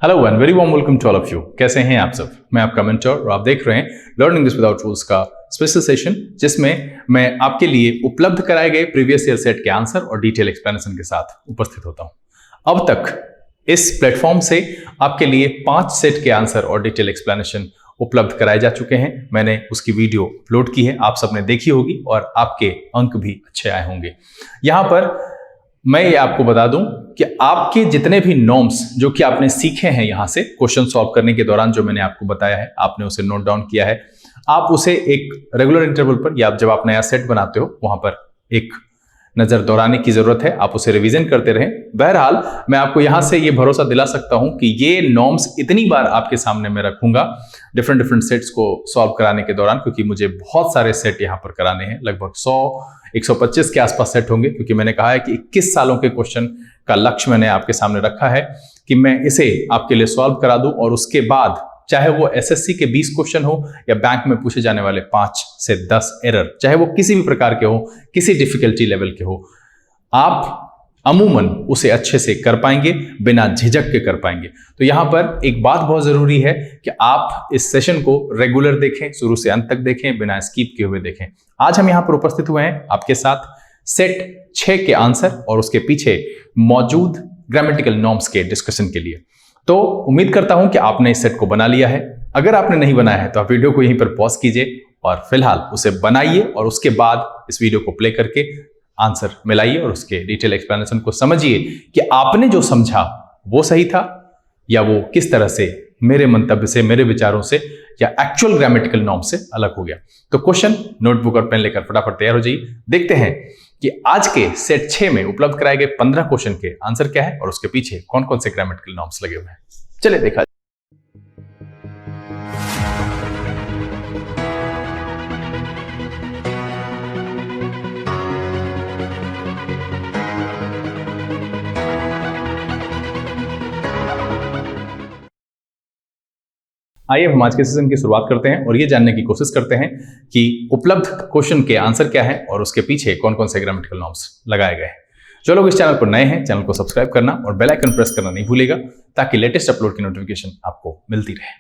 Hello and very warm welcome to all of you. कैसे हैं आप सब? मैं आपका मेंटर और आप देख रहे हैं लर्निंग इंग्लिश विदाउट रूल्स का स्पेशल सेशन, जिसमें मैं आपके लिए उपलब्ध कराए गए प्रीवियस ईयर सेट के आंसर और डिटेल एक्सप्लेनेशन के साथ उपस्थित होता हूं। अब तक इस प्लेटफॉर्म से आपके लिए 5 सेट के आंसर और डिटेल एक्सप्लेनेशन उपलब्ध कराए जा चुके हैं। मैंने उसकी वीडियो अपलोड की है, आप सबने देखी होगी और आपके अंक भी अच्छे आए होंगे। यहां पर मैं ये आपको बता दूं कि आपके जितने भी नॉर्म्स जो कि आपने सीखे हैं यहां से क्वेश्चन सॉल्व करने के दौरान, जो मैंने आपको बताया है, आपने उसे नोट डाउन किया है। आप उसे एक रेगुलर इंटरवल पर या जब आप नया सेट बनाते हो वहां पर एक नजर दौड़ाने की जरूरत है, आप उसे रिवीजन करते रहें। बहरहाल मैं आपको यहां से ये भरोसा दिला सकता हूं कि ये नॉर्म्स इतनी बार आपके सामने मैं रखूंगा डिफरेंट सेट्स को सॉल्व कराने के दौरान, क्योंकि मुझे बहुत सारे सेट यहां पर कराने हैं। लगभग 100-125 के आसपास सेट होंगे, क्योंकि मैंने कहा है कि 21 सालों के क्वेश्चन का लक्ष्य मैंने आपके सामने रखा है कि मैं इसे आपके लिए सॉल्व करा दूं, और उसके बाद चाहे वो एसएससी के 20 क्वेश्चन हो या बैंक में पूछे जाने वाले 5 से 10 एरर, चाहे वो किसी भी प्रकार के हो, किसी डिफिकल्टी लेवल के हो, आप अमूमन उसे अच्छे से कर पाएंगे, बिना झिझक के कर पाएंगे। तो यहां पर एक बात बहुत जरूरी है कि आप इस सेशन को रेगुलर देखें, शुरू से अंत तक देखें, बिना स्किप किए हुए देखें। आज हम यहां पर उपस्थित हुए हैं आपके साथ सेट 6 के आंसर और उसके पीछे मौजूद ग्रामेटिकल नॉर्म्स के डिस्कशन के लिए। तो उम्मीद करता हूं कि आपने इस सेट को बना लिया है। अगर आपने नहीं बनाया है तो आप वीडियो को यहीं पर पॉज कीजिए और फिलहाल उसे बनाइए, और उसके बाद इस वीडियो को प्ले करके आंसर मिलाइए और उसके डिटेल एक्सप्लेनेशन को समझिए कि आपने जो समझा वो सही था या वो किस तरह से मेरे मंतव्य से, मेरे विचारों से या एक्चुअल ग्रामेटिकल नॉर्म से अलग हो गया। तो क्वेश्चन नोटबुक और पेन लेकर फटाफट तैयार हो जाइए। देखते हैं कि आज के सेट 6 में उपलब्ध कराए गए 15 क्वेश्चन के आंसर क्या है और उसके पीछे कौन कौन से ग्रामेटिकल नॉर्म्स लगे हुए हैं। चलिए देखा। आइए हम आज के सेशन की शुरुआत करते हैं और ये जानने की कोशिश करते हैं कि उपलब्ध क्वेश्चन के आंसर क्या है और उसके पीछे कौन कौन से ग्रामेटिकल नॉर्म्स लगाए गए हैं। जो लोग इस चैनल पर नए हैं, चैनल को सब्सक्राइब करना और बेल आइकन प्रेस करना नहीं भूलेगा, ताकि लेटेस्ट अपलोड की नोटिफिकेशन आपको मिलती रहे।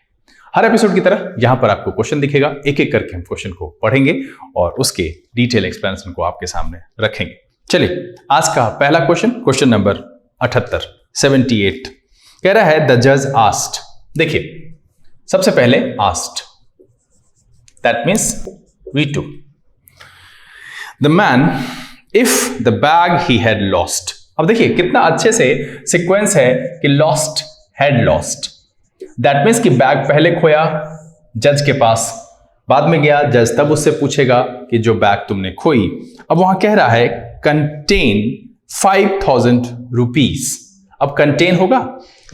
हर एपिसोड की तरह यहां पर आपको क्वेश्चन दिखेगा, एक एक करके हम क्वेश्चन को पढ़ेंगे और उसके डिटेल एक्सप्लेनेशन को आपके सामने रखेंगे। चलिए आज का पहला क्वेश्चन नंबर 78 कह रहा है द जज आस्क्ड। देखिए सबसे पहले asked, that means we to the man if the bag he had lost. अब देखिए कितना अच्छे से सीक्वेंस है कि lost, had lost, that means कि बैग पहले खोया जज के पास, बाद में गया जज, तब उससे पूछेगा कि जो बैग तुमने खोई। अब वहां कह रहा है कंटेन 5000 रुपीज। अब कंटेन होगा,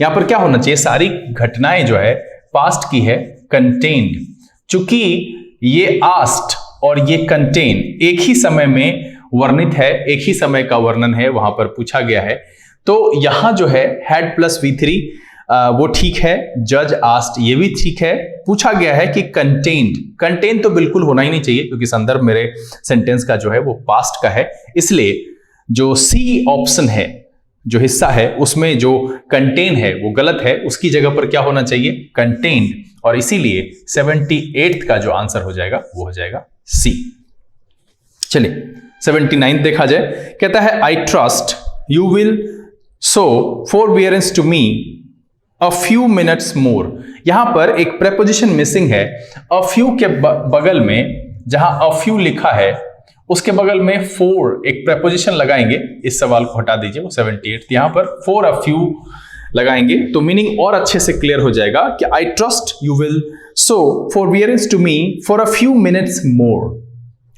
यहां पर क्या होना चाहिए, सारी घटनाएं जो है पास्ट की है, कंटेन्ड। चूंकि ये आस्क्ड और ये कंटेन एक ही समय में वर्णित है, एक ही समय का वर्णन है, वहां पर पूछा गया है, तो यहां जो है हैड प्लस V3 वो ठीक है, जज आस्क्ड ये भी ठीक है। पूछा गया है कि कंटेन्ड, कंटेन तो बिल्कुल होना ही नहीं चाहिए, क्योंकि संदर्भ मेरे सेंटेंस का जो है वो पास्ट का है, इसलिए जो सी ऑप्शन है, जो हिस्सा है उसमें जो कंटेन है वो गलत है, उसकी जगह पर क्या होना चाहिए, कंटेन्ड, और इसीलिए 78 का जो आंसर हो जाएगा वो हो जाएगा सी। चलिए 79 देखा जाए। कहता है I trust you will show forbearance to me a few minutes more. यहां पर एक प्रेपोजिशन मिसिंग है। अ फ्यू के बगल में जहां अ फ्यू लिखा है उसके बगल में फोर एक प्रेपोजिशन लगाएंगे, इस सवाल को हटा दीजिए, वो 78 यहां पर फोर अ फ्यू लगाएंगे तो मीनिंग और अच्छे से क्लियर हो जाएगा कि I trust you will show forbearance to me for a few minutes more,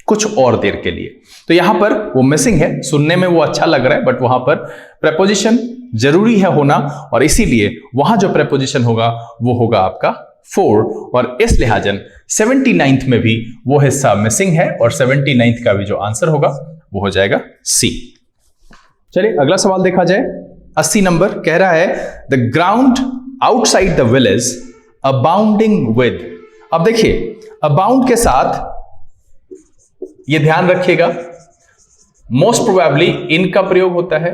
कुछ और देर के लिए। तो यहां पर वो मिसिंग है, सुनने में वो अच्छा लग रहा है बट वहां पर प्रेपोजिशन जरूरी है होना, और इसीलिए वहां जो प्रेपोजिशन होगा वो होगा आपका फोर, और इस लिहाजन 79th में भी वो हिस्सा मिसिंग है और 79th का भी जो आंसर होगा वो हो जाएगा सी। चलिए अगला सवाल देखा जाए। 80 नंबर कह रहा है the ground outside the village abounding with. अब देखिए अबाउंड के साथ ये ध्यान रखिएगा, मोस्ट प्रोबेबली इन का प्रयोग होता है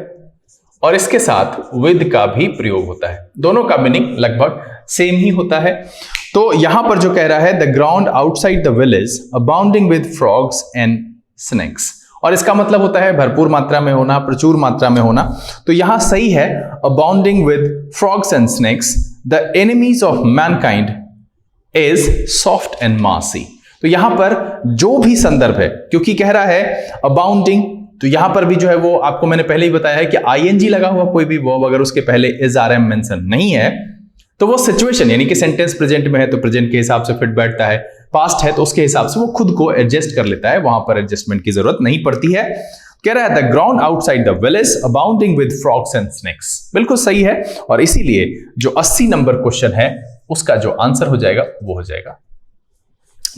और इसके साथ विद का भी प्रयोग होता है। दोनों का मीनिंग लगभग सेम ही होता है। तो यहां पर जो कह रहा है, the ground outside the village abounding with frogs and snakes, और इसका मतलब होता है भरपूर मात्रा में होना, प्रचुर मात्रा में होना। तो यहां सही है abounding with frogs and snakes, the enemies of mankind is soft and massy. तो यहां पर जो भी संदर्भ है, क्योंकि कह रहा है अबाउंडिंग, तो यहां पर भी जो है वो आपको मैंने पहले ही बताया है कि आईएनजी लगा हुआ कोई भी वर्ब अगर उसके पहले इज आर एम मेंशन नहीं है तो वो सिचुएशन यानी कि सेंटेंस प्रेजेंट में है तो प्रेजेंट के हिसाब से फिट बैठता है, पास्ट है तो उसके हिसाब से वो खुद को एडजस्ट कर लेता है, वहां पर एडजस्टमेंट की जरूरत नहीं पड़ती है। कह रहा है the ground outside the village abounding with frogs and snakes, बिल्कुल सही है। और इसीलिए जो 80 नंबर क्वेश्चन है उसका जो आंसर हो जाएगा वो हो जाएगा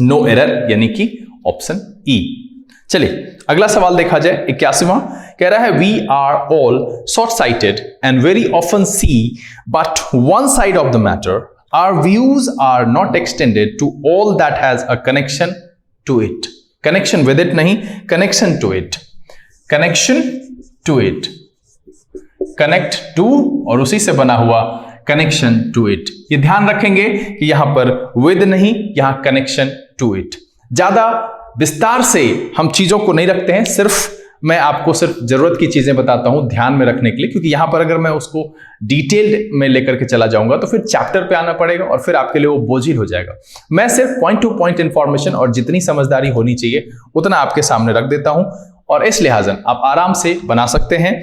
नो एरर, यानी कि ऑप्शन ई। चलिए अगला सवाल देखा जाए, 81वां। कह रहा है we are all short sighted and very often see but one side of the matter, our views are not extended to all that has a connection to it. Connection with it नहीं, connection to it, connection to it, connect to और उसी से बना हुआ connection to it. ये ध्यान रखेंगे कि यहां पर विद नहीं, यहां कनेक्शन टू इट। ज्यादा विस्तार से हम चीजों को नहीं रखते हैं, सिर्फ मैं आपको सिर्फ जरूरत की चीजें बताता हूं ध्यान में रखने के लिए, क्योंकि यहां पर अगर मैं उसको डिटेल्ड में लेकर के चला जाऊंगा तो फिर चैप्टर पे आना पड़ेगा और फिर आपके लिए वो बोझिल हो जाएगा। मैं सिर्फ पॉइंट टू पॉइंट इंफॉर्मेशन और जितनी समझदारी होनी चाहिए उतना आपके सामने रख देता हूं, और इस लिहाजन आप आराम से बना सकते हैं।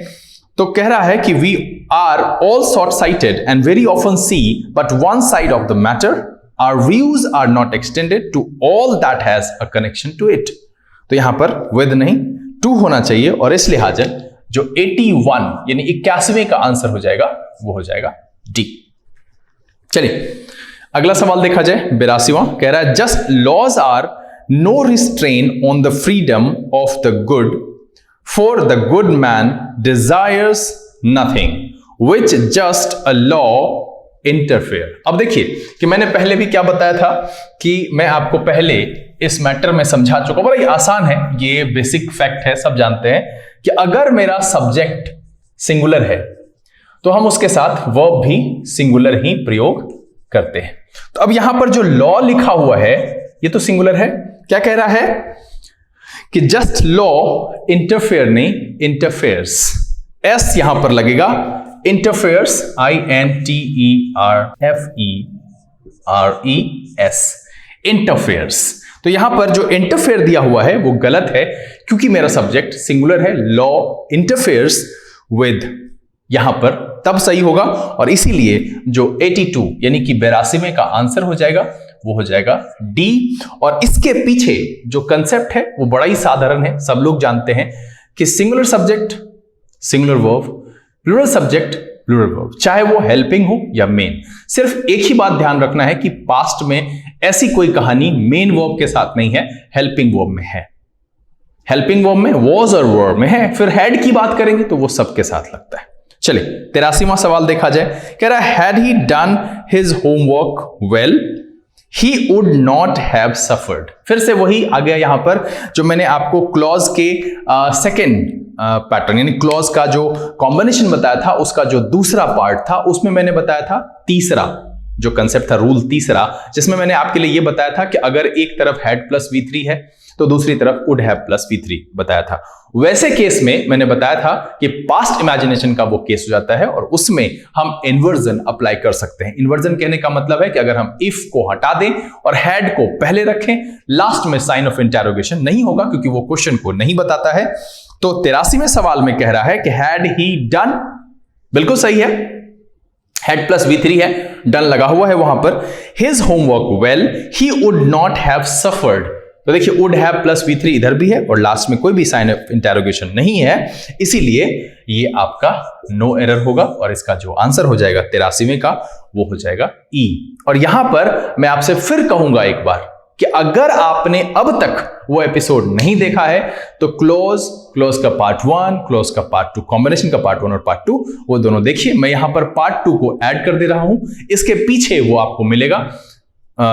तो कह रहा है कि we are all short sighted and very often see but one side of the matter, our views are not extended to all that has a connection to it। तो यहां पर with नहीं to होना चाहिए, और इस लिहाजन जो 81 यानी 81वें का आंसर हो जाएगा वो हो जाएगा डी। चलिए अगला सवाल देखा जाए, 82वां। कह रहा है just laws are no restraint on the freedom of the good, for the good man desires nothing which just a law interfere. अब देखिए कि मैंने पहले भी क्या बताया था कि मैं आपको पहले इस मैटर में समझा चुका, बड़ा ही आसान है, ये बेसिक फैक्ट है, सब जानते हैं कि अगर मेरा सब्जेक्ट सिंगुलर है तो हम उसके साथ वर्ब भी सिंगुलर ही प्रयोग करते हैं। तो अब यहां पर जो लॉ लिखा हुआ है ये तो सिंगुलर है। क्या कह रहा है कि जस्ट लॉ इंटरफेयर नहीं, इंटरफेयर्स, एस यहां पर लगेगा, इंटरफेयर्स INTERFERES, इंटरफेयर्स। तो यहां पर जो इंटरफेयर दिया हुआ है वो गलत है, क्योंकि मेरा सब्जेक्ट सिंगुलर है। लॉ इंटरफेयर्स विद यहां पर तब सही होगा, और इसीलिए जो 82 यानी कि 82वें का आंसर हो जाएगा वो हो जाएगा डी। और इसके पीछे जो कंसेप्ट है वो बड़ा ही साधारण है, सब लोग जानते हैं कि singular subject singular verb, plural subject plural verb, चाहे वो हेल्पिंग हो या मेन। सिर्फ एक ही बात ध्यान रखना है कि पास्ट में ऐसी कोई कहानी मेन वर्ब के साथ नहीं है, हेल्पिंग वर्ब में है। हेल्पिंग वर्ब में वॉज और वर्ब में है। फिर हैड की बात करेंगे तो वो सबके साथ लगता है। चलिए 83वां सवाल देखा जाए। कह रहा है had he done his homework well he would not have suffered. फिर से वही आ गया यहां पर जो मैंने आपको क्लॉज के सेकेंड पैटर्न यानी क्लॉज का जो कॉम्बिनेशन बताया था उसका जो दूसरा पार्ट था उसमें मैंने बताया था तीसरा जो कंसेप्ट था, रूल तीसरा, जिसमें मैंने आपके लिए यह बताया था कि अगर एक तरफ हैड प्लस V3 है तो दूसरी तरफ वुड हैव प्लस V3 बताया था। वैसे केस में मैंने बताया था कि पास्ट इमेजिनेशन का वो केस हो जाता है और उसमें हम इन्वर्जन अप्लाई कर सकते हैं। इन्वर्जन कहने का मतलब है कि अगर हम इफ को हटा दें और हैड को पहले रखें, लास्ट में साइन ऑफ इंटरोगेशन नहीं होगा क्योंकि वो क्वेश्चन को नहीं बताता है। तो 83वें सवाल में कह रहा है कि हैड ही डन, बिल्कुल सही है, हैड प्लस V3 है, डन लगा हुआ है वहां पर। His homework well he would not have suffered, तो देखिए वुड हैव प्लस V3 इधर भी है और लास्ट में कोई भी साइन ऑफ इंटरोगेशन नहीं है, इसीलिए ये आपका नो एरर होगा और इसका जो आंसर हो जाएगा 83वें का वो हो जाएगा ई। और यहां पर मैं आपसे फिर कहूंगा एक बार कि अगर आपने अब तक वो एपिसोड नहीं देखा है तो क्लोज का पार्ट 1, क्लोज का पार्ट 2, कॉम्बिनेशन का पार्ट 1 और पार्ट 2 वो दोनों देखिए। मैं यहां पर पार्ट 2 को ऐड कर दे रहा हूं, इसके पीछे वो आपको मिलेगा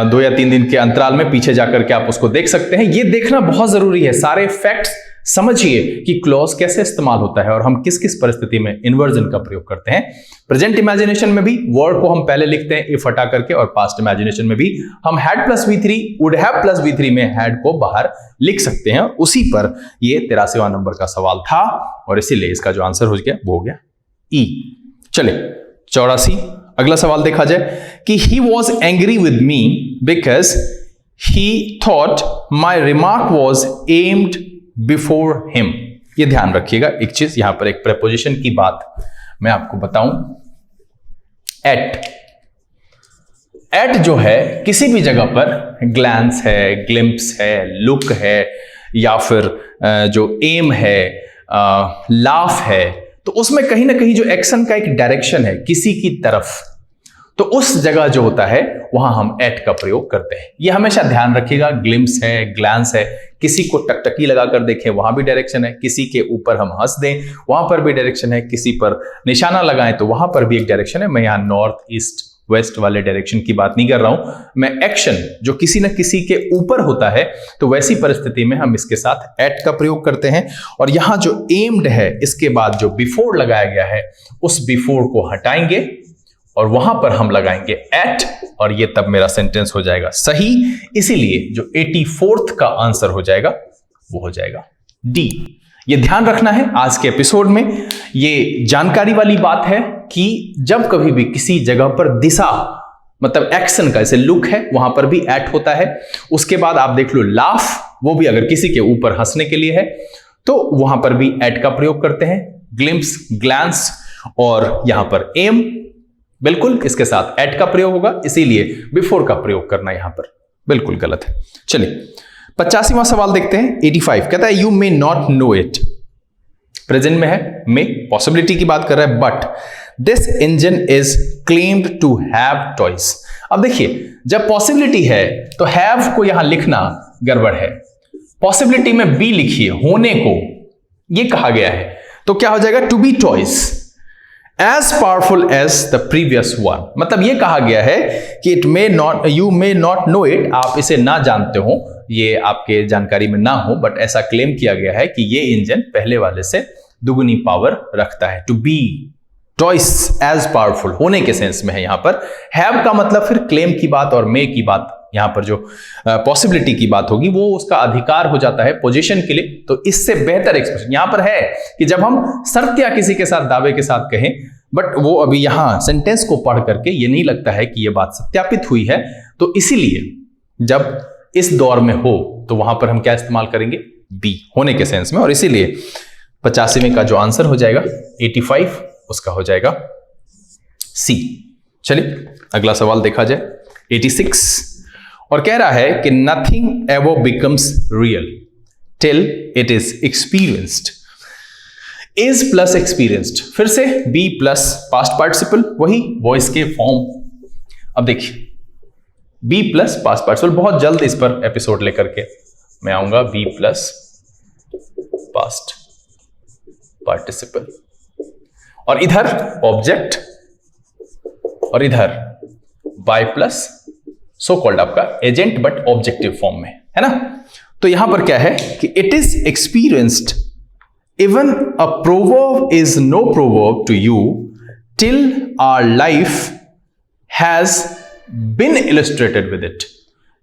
2 या 3 दिन के अंतराल में, पीछे जाकर के आप उसको देख सकते हैं। ये देखना बहुत जरूरी है, सारे फैक्ट्स समझिए कि क्लॉज कैसे इस्तेमाल होता है और हम किस किस परिस्थिति में इन्वर्जन का प्रयोग करते हैं। प्रेजेंट इमेजिनेशन में भी वर्ड को हम पहले लिखते हैं इफ हटा करके, और पास्ट इमेजिनेशन में भी हम had plus V3 would have plus V3 में हैड को बाहर लिख सकते हैं। उसी पर ये 83वां नंबर का सवाल था और इसीलिए इसका जो आंसर हो गया वो हो गया ई। चले 84 अगला सवाल देखा जाए कि he was angry with me because he thought my remark was aimed before him. ये ध्यान रखिएगा एक चीज, यहां पर एक प्रेपोजिशन की बात मैं आपको बताऊं। एट जो है किसी भी जगह पर ग्लैंस है, ग्लिम्प्स है, लुक है, या फिर जो एम है, लाफ है, तो उसमें कहीं ना कहीं जो एक्शन का एक डायरेक्शन है किसी की तरफ, तो उस जगह जो होता है वहां हम एट का प्रयोग करते हैं। ये हमेशा ध्यान रखिएगा। ग्लिम्स है, ग्लैंस है, किसी को टकटकी लगाकर देखें वहां भी डायरेक्शन है, किसी के ऊपर हम हंस दें वहां पर भी डायरेक्शन है, किसी पर निशाना लगाएं तो वहां पर भी एक डायरेक्शन है। मैं यहां नॉर्थ, ईस्ट, वेस्ट वाले डायरेक्शन की बात नहीं कर रहा हूं, मैं एक्शन जो किसी न किसी के ऊपर होता है, तो वैसी परिस्थिति में हम इसके साथ एट का प्रयोग करते हैं। और यहां जो एम्ड है इसके बाद जो बिफोर लगाया गया है उस बिफोर को हटाएंगे और वहां पर हम लगाएंगे एट, और ये तब मेरा सेंटेंस हो जाएगा सही। इसीलिए जो 84th का आंसर हो जाएगा वो हो जाएगा डी। ये ध्यान रखना है आज के एपिसोड में। ये जानकारी वाली बात है कि जब कभी भी किसी जगह पर दिशा मतलब एक्शन का, जैसे लुक है वहां पर भी एट होता है। उसके बाद आप देख लो लाफ, वो भी अगर किसी के ऊपर हंसने के लिए है तो वहां पर भी एट का प्रयोग करते हैं। ग्लिम्स, ग्लैंस और यहां पर एम, बिल्कुल इसके साथ एट का प्रयोग होगा, इसीलिए बिफोर का प्रयोग करना यहां पर बिल्कुल गलत है। चलिए 85वां सवाल देखते हैं। 85 कहता है you may not know it, present में है, मे पॉसिबिलिटी की बात कर रहा है, but this engine is claimed to have twice. अब देखिए जब पॉसिबिलिटी है तो हैव को यहां लिखना गड़बड़ है, पॉसिबिलिटी में बी लिखिए, होने को ये कहा गया है, तो क्या हो जाएगा to be twice as powerful as the previous one. मतलब ये कहा गया है कि it may not, you may not know it, आप इसे ना जानते हो, ये आपके जानकारी में ना हो, बट ऐसा क्लेम किया गया है कि ये इंजन पहले वाले से दुगुनी पावर रखता है। To be twice as powerful होने के सेंस में है यहां पर। हैव का मतलब फिर क्लेम की बात और मे की बात, यहां पर जो पॉसिबिलिटी की बात होगी वो उसका अधिकार हो जाता है पोजीशन के लिए। तो इससे बेहतर एक्सप्रेशन यहां पर है कि जब हम शर्त या किसी के साथ दावे के साथ कहें, बट वो अभी यहां सेंटेंस को पढ़ करके ये नहीं लगता है कि ये बात सत्यापित हुई है, तो इसीलिए जब इस दौर में हो तो वहां पर हम क्या इस्तेमाल करेंगे, बी, होने के सेंस में। और इसीलिए 85वें का जो आंसर हो जाएगा 85, उसका हो जाएगा सी। चलिए अगला सवाल देखा जाए। 86 और कह रहा है कि nothing ever becomes real till it is experienced. Is plus experienced, फिर से बी प्लस पास्ट पार्टिसिपल, वही वॉइस के फॉर्म। अब देखिए बी प्लस पास्ट पार्टिसिपल, बहुत जल्द इस पर एपिसोड लेकर के मैं आऊंगा। बी प्लस पास्ट पार्टिसिपल, और इधर ऑब्जेक्ट, और इधर बाय प्लस सो कॉल्ड आपका एजेंट, बट ऑब्जेक्टिव फॉर्म में है ना। तो यहां पर क्या है कि it is experienced even a proverb is no proverb to you till our life has been illustrated with it,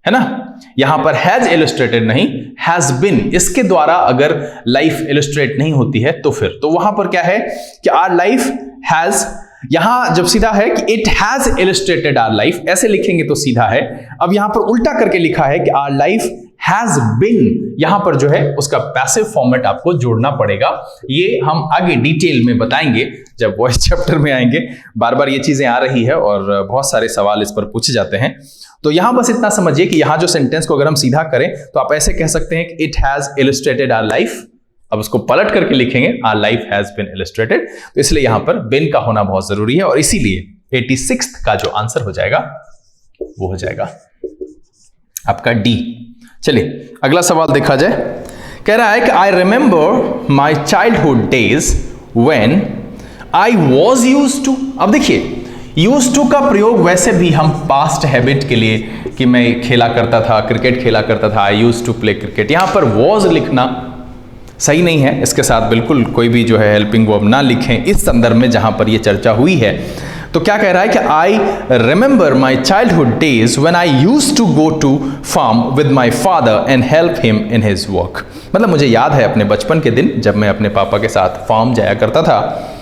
है ना। यहां पर हैज इलस्ट्रेटेड नहीं, हैज बिन, इसके द्वारा अगर लाइफ इलस्ट्रेट नहीं होती है तो फिर तो वहां पर क्या है कि आवर लाइफ हैज, यहां जब सीधा है कि it has illustrated our life, ऐसे लिखेंगे तो सीधा है। अब यहां पर उल्टा करके लिखा है कि आवर लाइफ हैज बिन, यहां पर जो है उसका पैसिव फॉर्मेट आपको जोड़ना पड़ेगा। ये हम आगे डिटेल में बताएंगे जब वॉइस चैप्टर में आएंगे। बार बार ये चीजें आ रही है और बहुत सारे सवाल इस पर पूछे जाते हैं। तो यहां बस इतना समझिए कि यहां जो सेंटेंस को अगर हम सीधा करें तो आप ऐसे कह सकते हैं कि it has illustrated our life. अब उसको पलट करके लिखेंगे our life has been illustrated, तो इसलिए यहां पर बिन का होना बहुत जरूरी है। और इसीलिए 86 का जो आंसर हो जाएगा वो हो जाएगा आपका डी। चलिए अगला सवाल देखा जाए। कह रहा है कि I remember my childhood days when I was used to. अब देखिए यूज्ड टू का प्रयोग वैसे भी हम पास्ट हैबिट के लिए, कि मैं खेला करता था, क्रिकेट खेला करता था, I used to play cricket, यहां पर वॉज लिखना सही नहीं है, इसके साथ बिल्कुल कोई भी जो है हेल्पिंग वर्ब ना लिखें इस संदर्भ में जहां पर ये चर्चा हुई है। तो क्या कह रहा है कि I remember my childhood days when I used to go to farm with my father and help him in his work. मतलब मुझे याद है अपने बचपन के दिन जब मैं अपने पापा के साथ फार्म जाया करता था,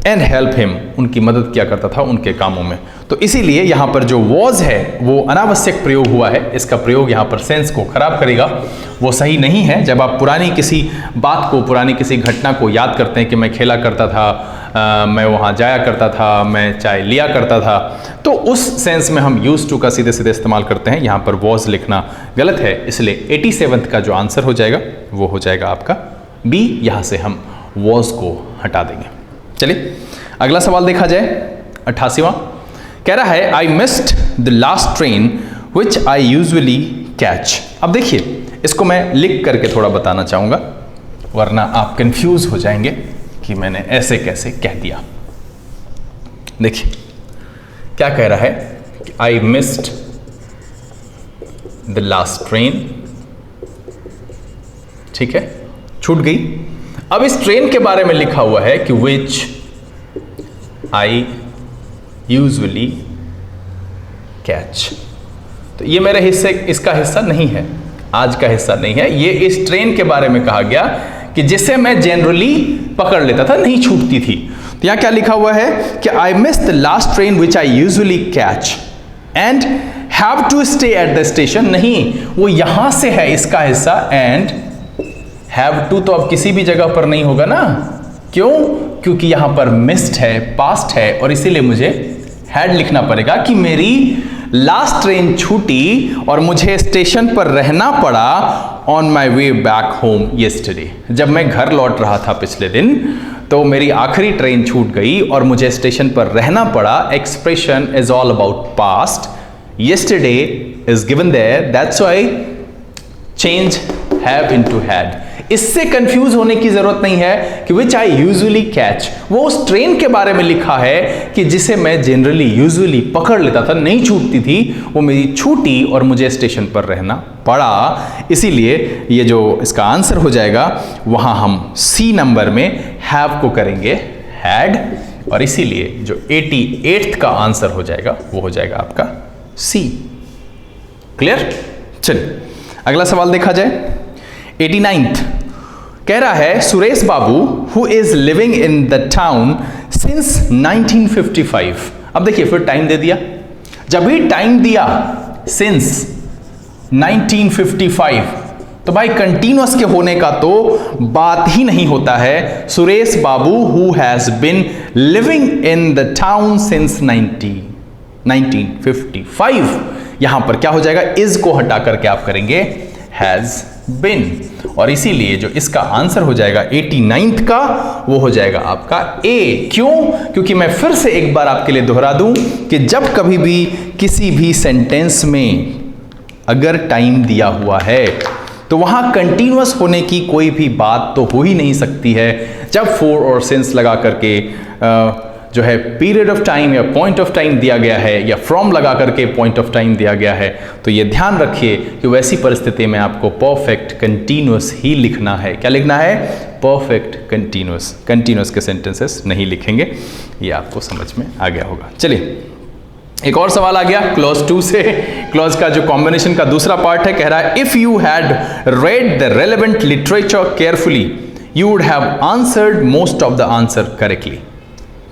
एंड हेल्प हिम, उनकी मदद किया करता था उनके कामों में। तो इसीलिए यहाँ पर जो वॉज है वो अनावश्यक प्रयोग हुआ है, इसका प्रयोग यहाँ पर सेंस को खराब करेगा, वो सही नहीं है। जब आप पुरानी किसी बात को, पुरानी किसी घटना को याद करते हैं कि मैं खेला करता था, मैं वहाँ जाया करता था, मैं चाय लिया करता था, तो उस सेंस में हम यूज टू का सीधे सीधे इस्तेमाल करते हैं। यहाँ पर वॉज लिखना गलत है, इसलिए 87th का जो आंसर हो जाएगा वो हो जाएगा आपका बी। यहाँ से हम वॉज को हटा देंगे। चलिए अगला सवाल देखा जाए, 88वां। कह रहा है I missed the last train which I usually catch. अब देखिए इसको मैं लिख करके थोड़ा बताना चाहूँगा, वरना आप कंफ्यूज हो जाएंगे कि मैंने ऐसे कैसे कह दिया। देखिए क्या कह रहा है कि I missed the last train, ठीक है, छूट गई। अब इस ट्रेन के बारे में लिखा हुआ है कि विच आई यूजुअली कैच। तो ये मेरे हिस्से, इसका हिस्सा नहीं है, आज का हिस्सा नहीं है। ये इस ट्रेन के बारे में कहा गया कि जिसे मैं जनरली पकड़ लेता था, नहीं छूटती थी। तो यहां क्या लिखा हुआ है कि I miss the last train which I usually catch and have to stay at the station. नहीं, वो यहां से है इसका हिस्सा, एंड हैव टू तो अब किसी भी जगह पर नहीं होगा ना। क्यों? क्योंकि यहां पर मिस्ड है, पास्ट है, और इसीलिए मुझे हैड लिखना पड़ेगा कि मेरी लास्ट ट्रेन छूटी और मुझे स्टेशन पर रहना पड़ा on my way back home yesterday. जब मैं घर लौट रहा था पिछले दिन, तो मेरी आखिरी ट्रेन छूट गई और मुझे स्टेशन पर रहना पड़ा। Expression is all about past, yesterday is given there, that's why change have into had. इससे कंफ्यूज होने की जरूरत नहीं है कि विच आई यूजुअली कैच, वो उस ट्रेन के बारे में लिखा है कि जिसे मैं जनरली यूजुअली पकड़ लेता था, नहीं छूटती थी, वो मेरी छूटी और मुझे स्टेशन पर रहना पड़ा। इसीलिए ये जो इसका आंसर हो जाएगा वहां हम सी नंबर में हैव को करेंगे हैड, और इसीलिए जो 88th का आंसर हो जाएगा वो हो जाएगा आपका सी। क्लियर? चलिए अगला सवाल देखा जाए, 89th। कह रहा है Suresh Babu who is living in the town since 1955। अब देखिए फिर टाइम दे दिया, जब भी टाइम दिया सिंस 1955, तो भाई कंटिन्यूअस के होने का तो बात ही नहीं होता है। Suresh Babu who has been living in the town since 1955, यहां पर क्या हो जाएगा, इज को हटा करके आप करेंगे हैज बिन, और इसीलिए जो इसका आंसर हो जाएगा 89th का वो हो जाएगा आपका ए। क्यों? क्योंकि मैं फिर से एक बार आपके लिए दोहरा दूं कि जब कभी भी किसी भी सेंटेंस में अगर टाइम दिया हुआ है तो वहां कंटिन्यूअस होने की कोई भी बात तो हो ही नहीं सकती है। जब फॉर और सिंस लगा करके जो है पीरियड ऑफ टाइम या पॉइंट ऑफ टाइम दिया गया है, या फ्रॉम लगा करके पॉइंट ऑफ टाइम दिया गया है, तो ये ध्यान रखिए कि वैसी परिस्थिति में आपको परफेक्ट कंटिन्यूअस ही लिखना है। क्या लिखना है? Perfect continuous. कंटिन्यूअस के सेंटेंसेस नहीं लिखेंगे, ये आपको समझ में आ गया होगा। चलिए एक और सवाल आ गया क्लॉज 2 से। क्लॉज का जो कॉम्बिनेशन का दूसरा पार्ट है, कह रहा है if you had read the relevant literature carefully you would have answered most of the answer correctly.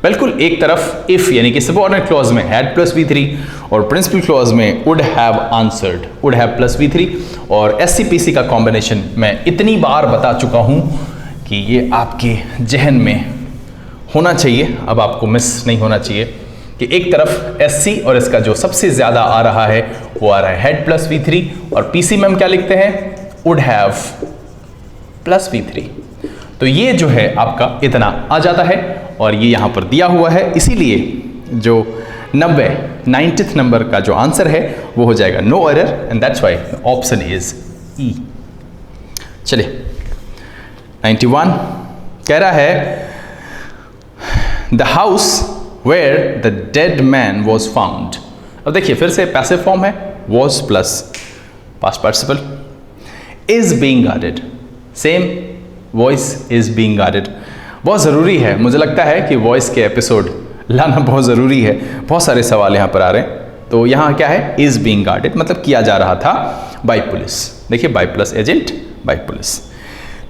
बिल्कुल एक तरफ इफ यानी कि सबऑर्डिनेट क्लॉज में हैड प्लस V3 और प्रिंसिपल क्लॉज में would have answered, would have plus V3 और SCPC का कॉम्बिनेशन मैं इतनी बार बता चुका हूं कि ये आपके जहन में होना चाहिए, अब आपको मिस नहीं होना चाहिए कि एक तरफ SC और इसका जो सबसे ज्यादा आ रहा है वो आ रहा है हैड प्लस V3, और PC में हम क्या लिखते हैं? Would have plus V3। तो ये जो है आपका इतना आ जाता है और ये यहां पर दिया हुआ है, इसीलिए जो 90th नंबर का जो आंसर है वो हो जाएगा no error, and that's why option is E. चलिए 91 कह रहा है the house where the dead man was found. अब देखिए फिर से पैसिव फॉर्म है, was plus past participle, is being guarded, same voice is being guarded. बहुत ज़रूरी है, मुझे लगता है कि वॉइस के एपिसोड लाना बहुत ज़रूरी है। बहुत सारे सवाल यहाँ पर आ रहे हैं। तो यहाँ क्या है, इज बीइंग गार्डेड मतलब किया जा रहा था बाय पुलिस। देखिए by plus agent by police.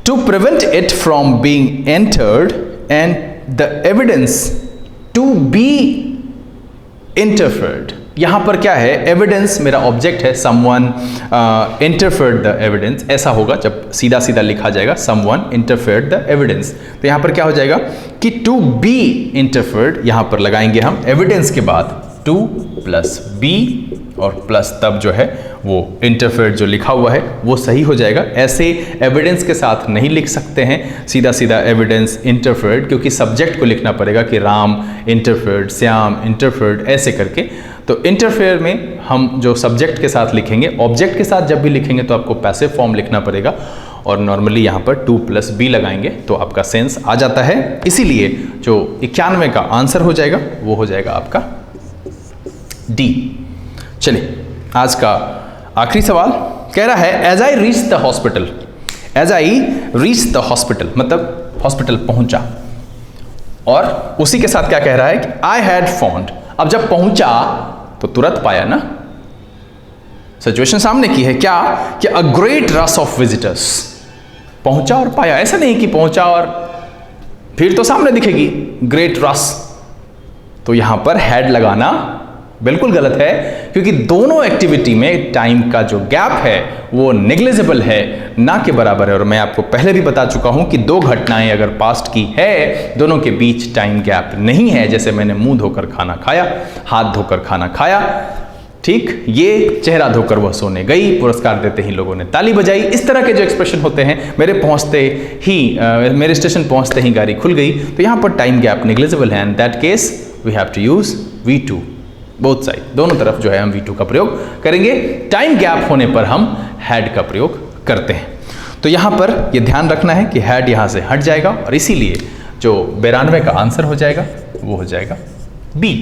To prevent it from being entered and the evidence to be interfered. यहाँ पर क्या है, एविडेंस मेरा ऑब्जेक्ट है, समवन इंटरफेयर्ड द एविडेंस, ऐसा होगा जब सीधा सीधा लिखा जाएगा समवन इंटरफेयर्ड द एविडेंस। तो यहाँ पर क्या हो जाएगा कि टू बी इंटरफेयर्ड, यहाँ पर लगाएंगे हम एविडेंस के बाद टू प्लस बी और प्लस तब जो है वो इंटरफेयर्ड जो लिखा हुआ है वो सही हो जाएगा। ऐसे एविडेंस के साथ नहीं लिख सकते हैं सीधा सीधा एविडेंस इंटरफेयर्ड, क्योंकि सब्जेक्ट को लिखना पड़ेगा कि राम इंटरफेयर्ड, श्याम इंटरफेयर्ड, ऐसे करके। तो इंटरफेयर में हम जो सब्जेक्ट के साथ लिखेंगे, ऑब्जेक्ट के साथ जब भी लिखेंगे तो आपको पैसिव फॉर्म लिखना पड़ेगा और नॉर्मली यहाँ पर टू प्लस बी लगाएंगे तो आपका सेंस आ जाता है। इसीलिए जो 91 का आंसर हो जाएगा वो हो जाएगा आपका डी। चलिए आज का आखिरी सवाल कह रहा है as I reach the hospital, as I reach the hospital मतलब हॉस्पिटल पहुंचा, और उसी के साथ क्या कह रहा है कि आई हैड फाउंड। अब जब पहुंचा तो तुरंत पाया ना, सिचुएशन सामने की है क्या कि a great rush of visitors, पहुंचा और पाया। ऐसा नहीं कि पहुंचा और फिर तो सामने दिखेगी ग्रेट रश, तो यहां पर हैड लगाना बिल्कुल गलत है, क्योंकि दोनों एक्टिविटी में टाइम का जो गैप है वो नेग्लिजिबल है, ना के बराबर है। और मैं आपको पहले भी बता चुका हूं कि दो घटनाएं अगर पास्ट की है, दोनों के बीच टाइम गैप नहीं है। जैसे मैंने मुंह धोकर खाना खाया, हाथ धोकर खाना खाया, ठीक, ये चेहरा धोकर वह सोने गई, पुरस्कार देते ही लोगों ने ताली बजाई। इस तरह के जो एक्सप्रेशन होते हैं, मेरे स्टेशन पहुंचते ही गाड़ी खुल गई, तो यहां पर टाइम गैप नेग्लिजिबल है। And that case we have to use V2, both side, दोनों तरफ जो है हम V2 का प्रयोग करेंगे। टाइम गैप होने पर हम हैड का प्रयोग करते हैं। तो यहां पर यह ध्यान रखना है कि हैड यहां से हट जाएगा और इसीलिए जो 92 का आंसर हो जाएगा वो हो जाएगा B।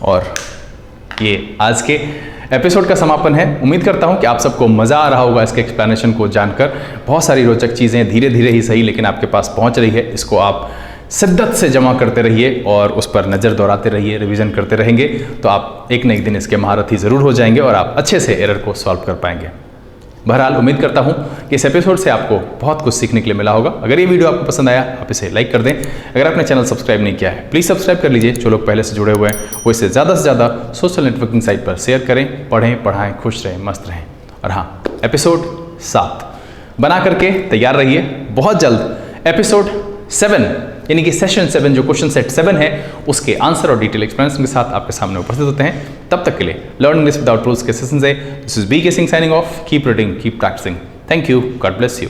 और ये आज के एपिसोड का समापन है। उम्मीद करता हूं कि आप सबको मज़ा आ रहा होगा इसके एक्सप्लेनेशन को जानकर। बहुत सारी रोचक चीज़ें धीरे धीरे ही सही लेकिन आपके पास पहुंच रही है। इसको आप शिद्दत से जमा करते रहिए और उस पर नज़र दौड़ाते रहिए, रिवीजन करते रहेंगे तो आप एक न एक दिन इसके महारथी ज़रूर हो जाएंगे और आप अच्छे से एरर को सॉल्व कर पाएंगे। बहरहाल उम्मीद करता हूं कि इस एपिसोड से आपको बहुत कुछ सीखने के लिए मिला होगा। अगर ये वीडियो आपको पसंद आया आप इसे लाइक कर दें। अगर आपने चैनल सब्सक्राइब नहीं किया है प्लीज़ सब्सक्राइब कर लीजिए। जो लोग पहले से जुड़े हुए हैं वो इसे ज़्यादा से ज़्यादा सोशल नेटवर्किंग साइट पर शेयर करें। पढ़ें, पढ़ाएं, खुश रहें, मस्त रहें। और हाँ, एपिसोड 7 बना करके तैयार रहिए। बहुत जल्द एपिसोड 7 यानी कि सेशन 7 जो क्वेश्चन सेट 7 है उसके आंसर और डिटेल एक्सप्लेनेशन के साथ आपके सामने उपस्थित होते हैं। तब तक के लिए लर्न इंग्लिश विदाउट रूल्स के सेशन से this is BK Singh signing off. Keep reading, keep practising. Thank you, God bless you.